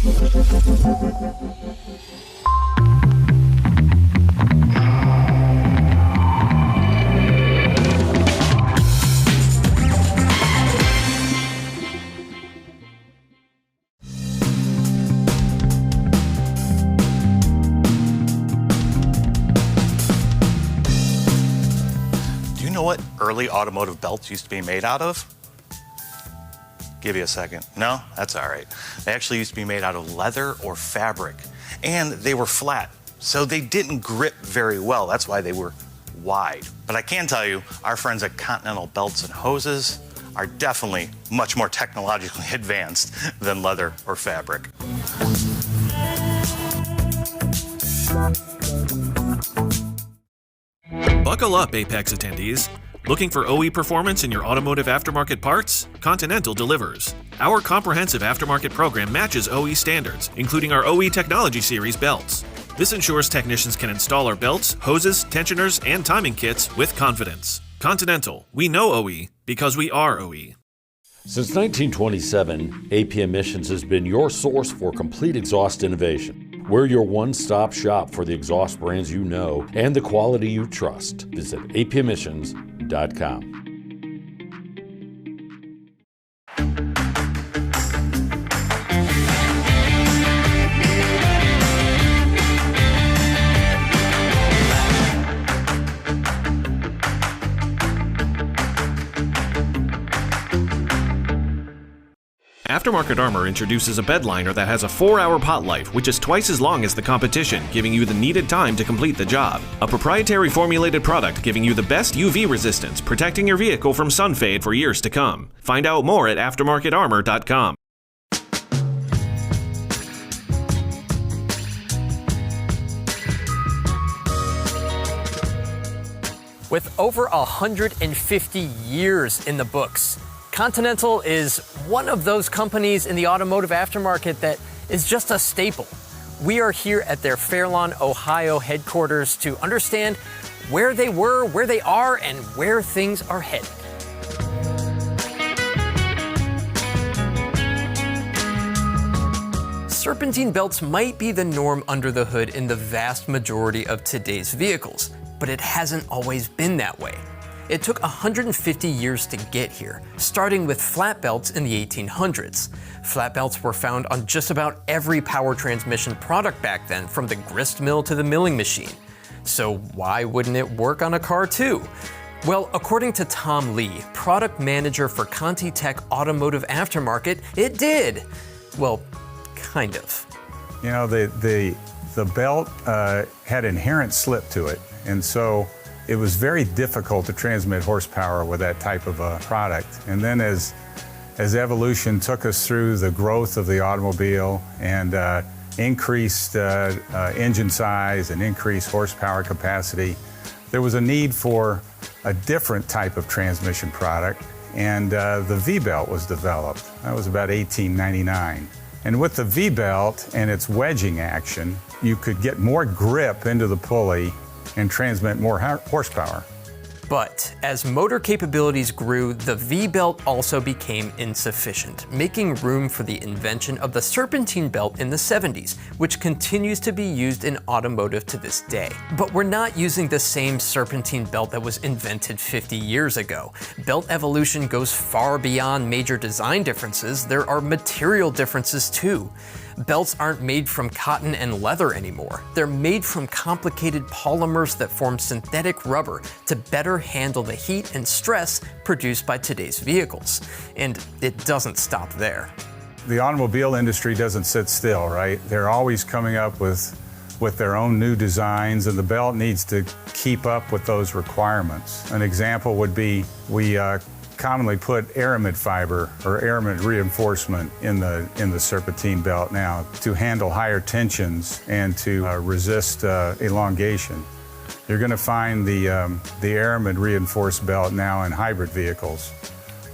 Know what early automotive belts used to be made out of? Give you a second. No, that's all right. They actually used to be made out of leather or fabric, and they were flat, so they didn't grip very well. That's why they were wide. But I can tell you, our friends at Continental Belts and Hoses are definitely much more technologically advanced than leather or fabric. Buckle up, AAPEX attendees. Looking for OE performance in your automotive aftermarket parts? Continental delivers. Our comprehensive aftermarket program matches OE standards, including our OE Technology Series belts. This ensures technicians can install our belts, hoses, tensioners, and timing kits with confidence. Continental, we know OE because we are OE. Since 1927, AP Emissions has been your source for complete exhaust innovation. We're your one-stop shop for the exhaust brands you know and the quality you trust. Visit apemissions.com. Aftermarket Armor introduces a bed liner that has a 4-hour pot life, which is twice as long as the competition, giving you the needed time to complete the job. A proprietary formulated product giving you the best UV resistance, protecting your vehicle from sun fade for years to come. Find out more at aftermarketarmor.com. With over 150 years in the books, Continental is one of those companies in the automotive aftermarket that is just a staple. We are here at their Fairlawn, Ohio headquarters to understand where they were, where they are, and where things are headed. Serpentine belts might be the norm under the hood in the vast majority of today's vehicles, but it hasn't always been that way. It took 150 years to get here, starting with flat belts in the 1800s. Flat belts were found on just about every power transmission product back then, from the grist mill to the milling machine. So why wouldn't it work on a car too? Well, according to Tom Lee, product manager for ContiTech Automotive Aftermarket, it did. Well, kind of. You know, the belt had inherent slip to it, and so it was very difficult to transmit horsepower with that type of a product. And then as evolution took us through the growth of the automobile and increased engine size and increased horsepower capacity, there was a need for a different type of transmission product, and the V-belt was developed. That was about 1899. And with the V-belt and its wedging action, you could get more grip into the pulley and transmit more horsepower. But as motor capabilities grew, the V-belt also became insufficient, making room for the invention of the serpentine belt in the 70s, which continues to be used in automotive to this day. But we're not using the same serpentine belt that was invented 50 years ago. Belt evolution goes far beyond major design differences. There are material differences too. Belts aren't made from cotton and leather anymore. They're made from complicated polymers that form synthetic rubber to better handle the heat and stress produced by today's vehicles. And it doesn't stop there. The automobile industry doesn't sit still, right? They're always coming up with their own new designs, and the belt needs to keep up with those requirements. An example would be we commonly put aramid fiber or aramid reinforcement in the serpentine belt now to handle higher tensions and to resist elongation. You're going to find the aramid reinforced belt now in hybrid vehicles,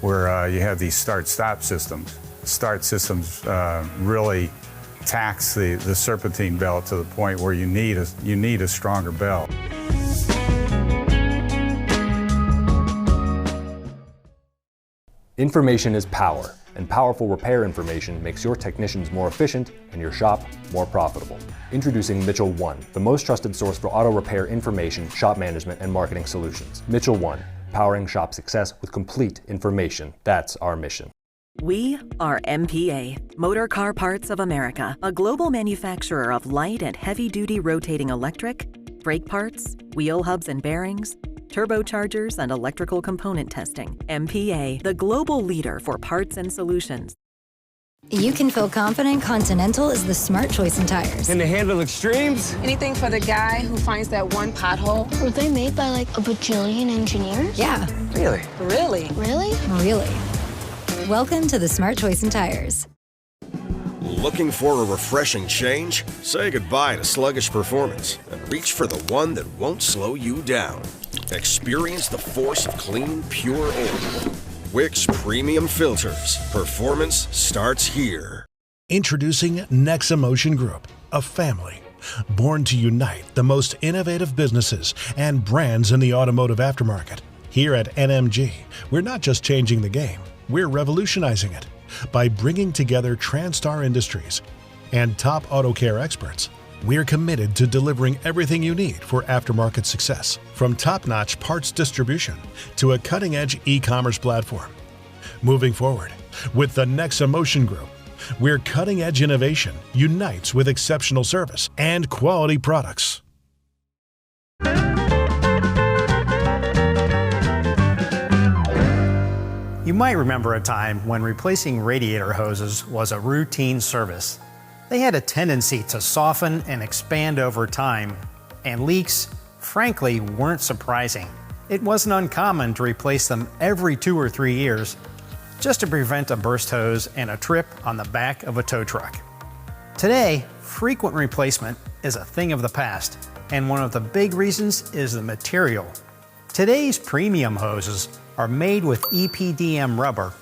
where you have these start-stop systems. Start systems really tax the serpentine belt to the point where you need a stronger belt. Information is power, and powerful repair information makes your technicians more efficient and your shop more profitable. Introducing Mitchell One, the most trusted source for auto repair information, shop management, and marketing solutions. Mitchell One, powering shop success with complete information. That's our mission. We are MPA, Motor Car Parts of America, a global manufacturer of light and heavy-duty rotating electric, brake parts, wheel hubs and bearings, turbochargers, and electrical component testing. MPA, the global leader for parts and solutions. You can feel confident Continental is the smart choice in tires. Can they handle extremes? Anything for the guy who finds that one pothole. Were they made by like a bajillion engineers? Yeah. Really? Really? Really? Really. Welcome to the smart choice in tires. Looking for a refreshing change? Say goodbye to sluggish performance and reach for the one that won't slow you down. Experience the force of clean, pure air. Wix Premium Filters. Performance starts here. Introducing Nexa Motion Group, a family born to unite the most innovative businesses and brands in the automotive aftermarket. Here at NMG, we're not just changing the game, we're revolutionizing it by bringing together TranStar Industries and top auto care experts. We're committed to delivering everything you need for aftermarket success, from top-notch parts distribution to a cutting-edge e-commerce platform. Moving forward, with the Nexa Motion Group, where cutting-edge innovation unites with exceptional service and quality products. You might remember a time when replacing radiator hoses was a routine service. They had a tendency to soften and expand over time, and leaks, frankly, weren't surprising. It wasn't uncommon to replace them every 2 or 3 years just to prevent a burst hose and a trip on the back of a tow truck. Today, frequent replacement is a thing of the past, and one of the big reasons is the material. Today's premium hoses are made with EPDM rubber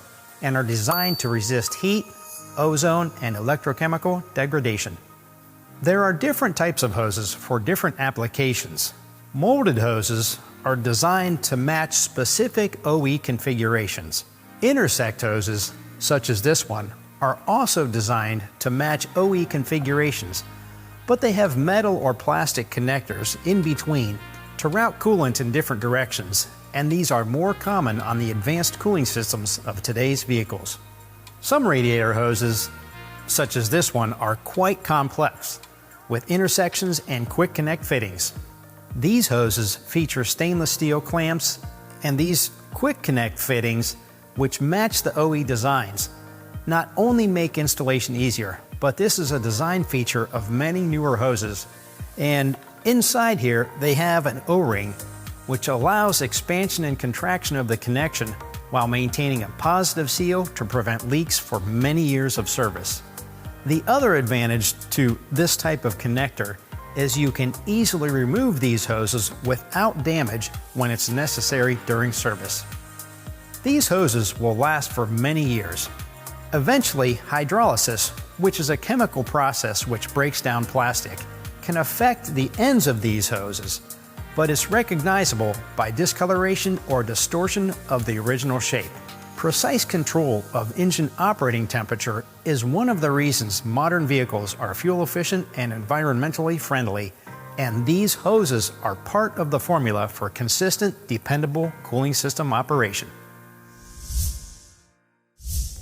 and are designed to resist heat, ozone, and electrochemical degradation. There are different types of hoses for different applications. Molded hoses are designed to match specific OE configurations. Intersect hoses, such as this one, are also designed to match OE configurations, but they have metal or plastic connectors in between to route coolant in different directions, and these are more common on the advanced cooling systems of today's vehicles. Some radiator hoses, such as this one, are quite complex, with intersections and quick connect fittings. These hoses feature stainless steel clamps, and these quick connect fittings, which match the OE designs, not only make installation easier, but this is a design feature of many newer hoses. And inside here, they have an O-ring, which allows expansion and contraction of the connection while maintaining a positive seal to prevent leaks for many years of service. The other advantage to this type of connector is you can easily remove these hoses without damage when it's necessary during service. These hoses will last for many years. Eventually, hydrolysis, which is a chemical process which breaks down plastic, can affect the ends of these hoses, but it's recognizable by discoloration or distortion of the original shape. Precise control of engine operating temperature is one of the reasons modern vehicles are fuel efficient and environmentally friendly, and these hoses are part of the formula for consistent, dependable cooling system operation.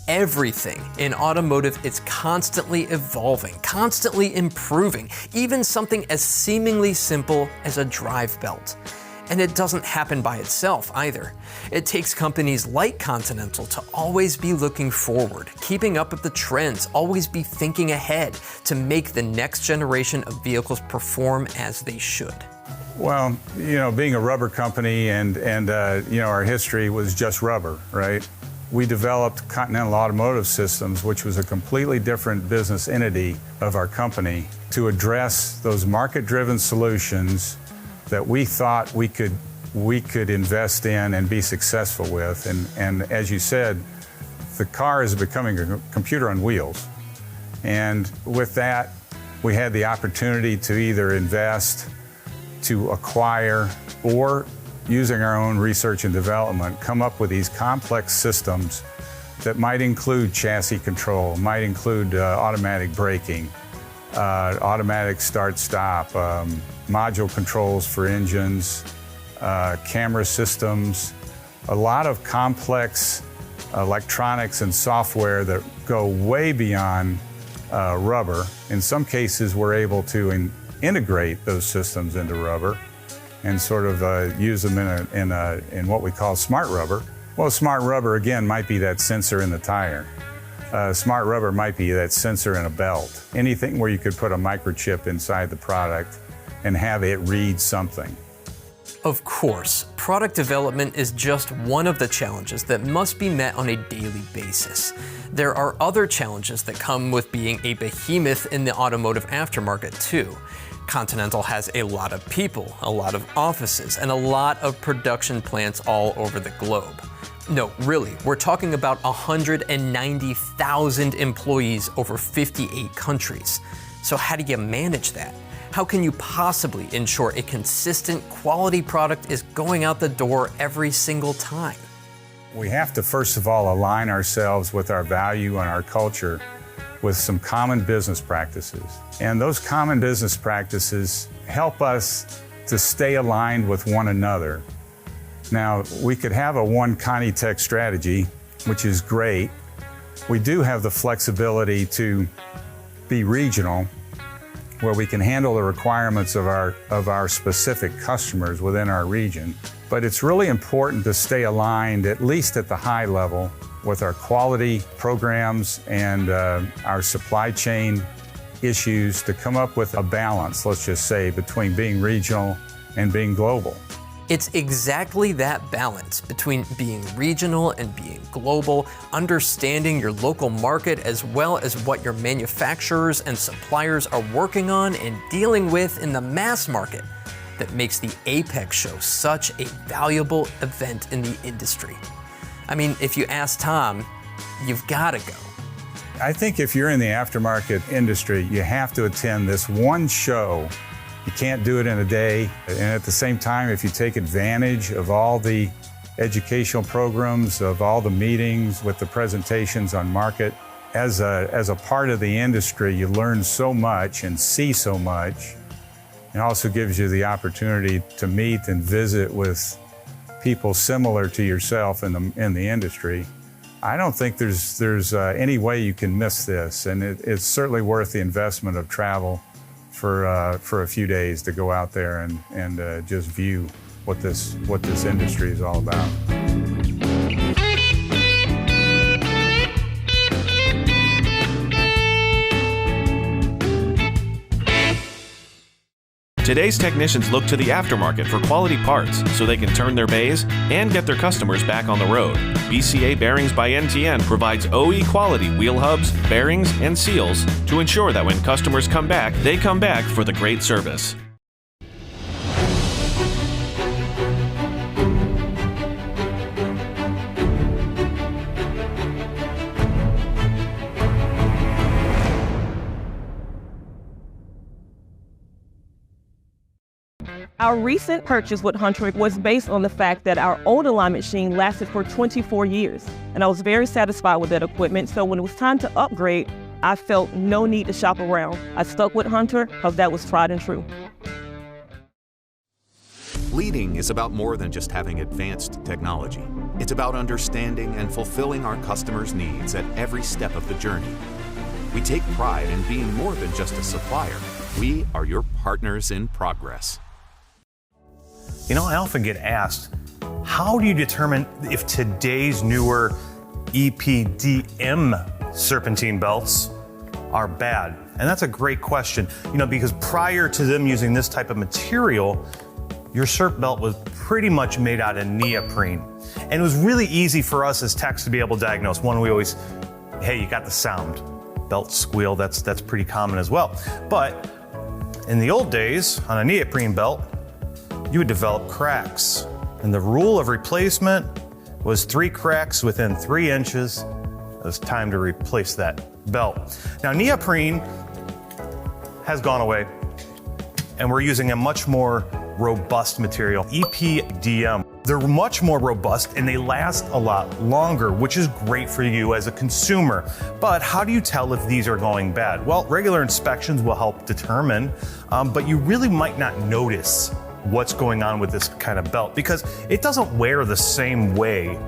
Everything in automotive is constantly evolving, constantly improving, even something as seemingly simple as a drive belt. And it doesn't happen by itself either. It takes companies like Continental to always be looking forward, keeping up with the trends, always be thinking ahead to make the next generation of vehicles perform as they should. Well, being a rubber company and our history was just rubber, right? We developed Continental Automotive Systems, which was a completely different business entity of our company, to address those market-driven solutions that we thought we could invest in and be successful with. And as you said, the car is becoming a computer on wheels. And with that, we had the opportunity to either invest, to acquire, or using our own research and development, come up with these complex systems that might include chassis control, might include automatic braking, automatic start-stop, module controls for engines, camera systems, a lot of complex electronics and software that go way beyond rubber. In some cases, we're able to integrate those systems into rubber and sort of use them in what we call smart rubber. Well, smart rubber, again, might be that sensor in the tire. Smart rubber might be that sensor in a belt. Anything where you could put a microchip inside the product and have it read something. Of course, product development is just one of the challenges that must be met on a daily basis. There are other challenges that come with being a behemoth in the automotive aftermarket too. Continental has a lot of people, a lot of offices, and a lot of production plants all over the globe. No, really, we're talking about 190,000 employees over 58 countries. So how do you manage that? How can you possibly ensure a consistent quality product is going out the door every single time? We have to, first of all, align ourselves with our value and our culture with some common business practices. And those common business practices help us to stay aligned with one another. Now, we could have a one ContiTech strategy, which is great. We do have the flexibility to be regional, where we can handle the requirements of our specific customers within our region. But it's really important to stay aligned, at least at the high level, with our quality programs and our supply chain issues to come up with a balance, let's just say, between being regional and being global. It's exactly that balance between being regional and being global, understanding your local market as well as what your manufacturers and suppliers are working on and dealing with in the mass market that makes the AAPEX show such a valuable event in the industry. I mean, if you ask Tom, you've got to go. I think if you're in the aftermarket industry, you have to attend this one show. You can't do it in a day. And at the same time, if you take advantage of all the educational programs, of all the meetings with the presentations on market, as a part of the industry, you learn so much and see so much. It also gives you the opportunity to meet and visit with people similar to yourself in the industry. I don't think there's any way you can miss this, and it's certainly worth the investment of travel for a few days to go out there and just view what this industry is all about. Today's technicians look to the aftermarket for quality parts so they can turn their bays and get their customers back on the road. BCA Bearings by NTN provides OE quality wheel hubs, bearings, and seals to ensure that when customers come back, they come back for the great service. Our recent purchase with Hunter was based on the fact that our old alignment machine lasted for 24 years, and I was very satisfied with that equipment, so when it was time to upgrade, I felt no need to shop around. I stuck with Hunter because that was tried and true. Leading is about more than just having advanced technology. It's about understanding and fulfilling our customers' needs at every step of the journey. We take pride in being more than just a supplier. We are your partners in progress. You know, I often get asked, how do you determine if today's newer EPDM serpentine belts are bad? And that's a great question, because prior to them using this type of material, your SERP belt was pretty much made out of neoprene. And it was really easy for us as techs to be able to diagnose. One, we always, hey, you got the sound. Belt squeal, that's pretty common as well. But in the old days, on a neoprene belt, you would develop cracks. And the rule of replacement was 3 cracks within 3 inches. It was time to replace that belt. Now, neoprene has gone away, and we're using a much more robust material, EPDM. They're much more robust and they last a lot longer, which is great for you as a consumer. But how do you tell if these are going bad? Well, regular inspections will help determine, but you really might not notice what's going on with this kind of belt because it doesn't wear the same way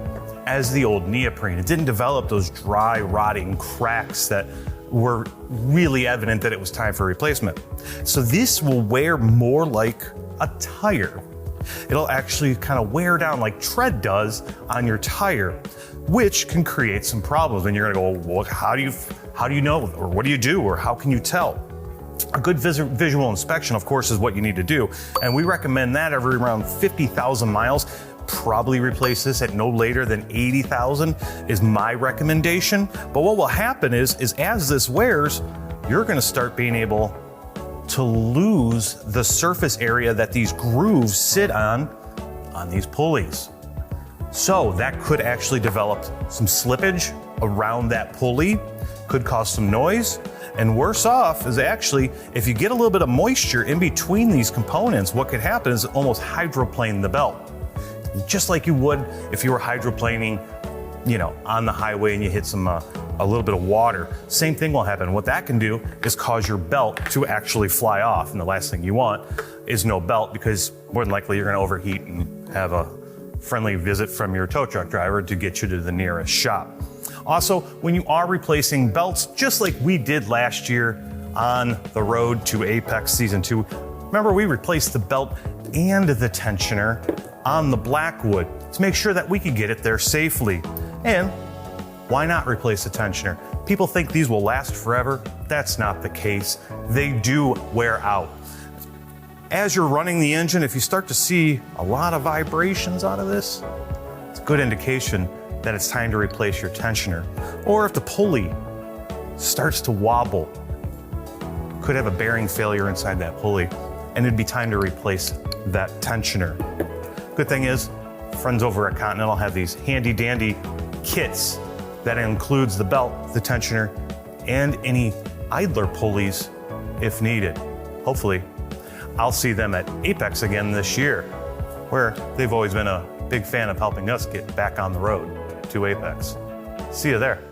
as the old neoprene. It didn't develop those dry, rotting cracks that were really evident that it was time for replacement. So this will wear more like a tire. It'll actually kind of wear down like tread does on your tire, which can create some problems. And you're gonna go, well, how do you know, or what do you do, or how can you tell? A good visual inspection, of course, is what you need to do. And we recommend that every around 50,000 miles. Probably replace this at no later than 80,000 is my recommendation. But what will happen is as this wears, you're gonna start being able to lose the surface area that these grooves sit on these pulleys. So that could actually develop some slippage around that pulley, could cause some noise. And worse off is actually, if you get a little bit of moisture in between these components, what could happen is almost hydroplane the belt. Just like you would if you were hydroplaning, on the highway and you hit a little bit of water. Same thing will happen. What that can do is cause your belt to actually fly off. And the last thing you want is no belt, because more than likely you're going to overheat and have a friendly visit from your tow truck driver to get you to the nearest shop. Also, when you are replacing belts, just like we did last year on the road to AAPEX Season 2, remember we replaced the belt and the tensioner on the Blackwood to make sure that we could get it there safely. And why not replace the tensioner? People think these will last forever. That's not the case. They do wear out. As you're running the engine, if you start to see a lot of vibrations out of this, it's a good indication that it's time to replace your tensioner. Or if the pulley starts to wobble, could have a bearing failure inside that pulley, and it'd be time to replace that tensioner. Good thing is, friends over at Continental have these handy dandy kits that includes the belt, the tensioner, and any idler pulleys if needed. Hopefully, I'll see them at AAPEX again this year, where they've always been a big fan of helping us get back on the road to AAPEX. See you there.